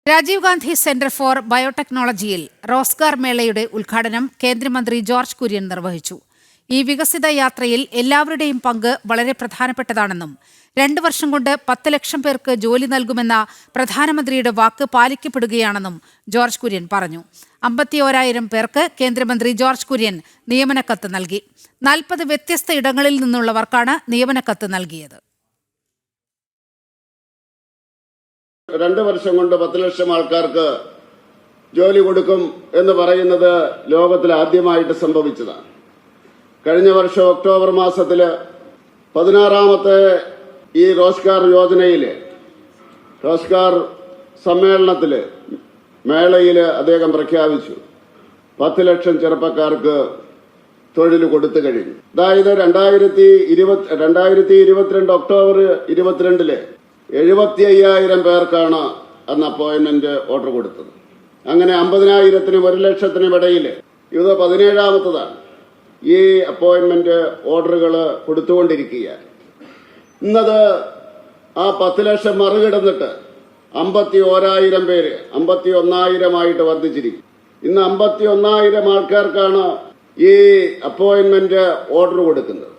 Rajeev Gandhi centre for ബയോടെക്നോളജിയിൽ Rozgar മേളയുടെ ഉദ്ഘാടനം കേന്ദ്രമന്ത്രി ജോർജ് കുര്യൻ നിർവഹിച്ചു. ഈ വികസിത യാത്രയിൽ എല്ലാവരുടെയും പങ്ക് വളരെ പ്രധാനപ്പെട്ടതാണെന്നും 2 വർഷം കൊണ്ട് 10 ലക്ഷം പേർക്ക് ജോലി നൽകുമെന്ന പ്രധാനമന്ത്രിയുടെ വാക്ക് പാലിക്കപ്പെടുകയാണെന്നും ജോർജ് കുര്യൻ പറഞ്ഞു. 51,000 പേർക്ക് കേന്ദ്രമന്ത്രി ജോർജ് കുര്യൻ നിയമനക്കത്ത് നൽകി. 40 വ്യത്യസ്ത ഇടങ്ങളിൽ നിന്നുള്ളവർക്കാണ് നിയമനക്കത്ത് നൽകിയത്. 2 വർഷം കൊണ്ട് 10 ലക്ഷം ആൾക്കാർക്ക് ജോലി കൊടുക്കും എന്ന് പറയുന്നത് ലോകത്തിൽ ആദ്യമായിട്ട് സംഭവിച്ചതാണ്. കഴിഞ്ഞ വർഷം ഒക്ടോബർ മാസത്തില് 16ാമത്തെ ഈ റോസ്ഗാർ യോജനയില് റോസ്ഗാർ സമ്മേളനത്തില് മേളയില് അദ്ദേഹം പ്രഖ്യാപിച്ചു 10 ലക്ഷം ചെറുപ്പക്കാർക്ക് തൊഴിൽ കൊടുത്തു കഴിഞ്ഞു. അതായത് 2022 ഒക്ടോബർ 22 75,000 പേർക്കാണ് അന്ന് അപ്പോയിന്റ്മെന്റ് ഓർഡർ കൊടുത്തത്. അങ്ങനെ 50,000-നും 1,00,000-നും ഇടയിൽ ഇത് 17ാമത്തതാണ് ഈ അപ്പോയിന്റ്മെന്റ് ഓർഡറുകൾ കൊടുത്തുകൊണ്ടിരിക്കുകയാണ്. ഇന്നത് ആ 10 ലക്ഷം മറികടന്നിട്ട് 51,000 പേര് 51,000 വർദ്ധിച്ചിരിക്കും. ഇന്ന് 51,000 ആൾക്കാർക്കാണ് ഈ അപ്പോയിന്റ്മെന്റ് ഓർഡർ കൊടുക്കുന്നത്.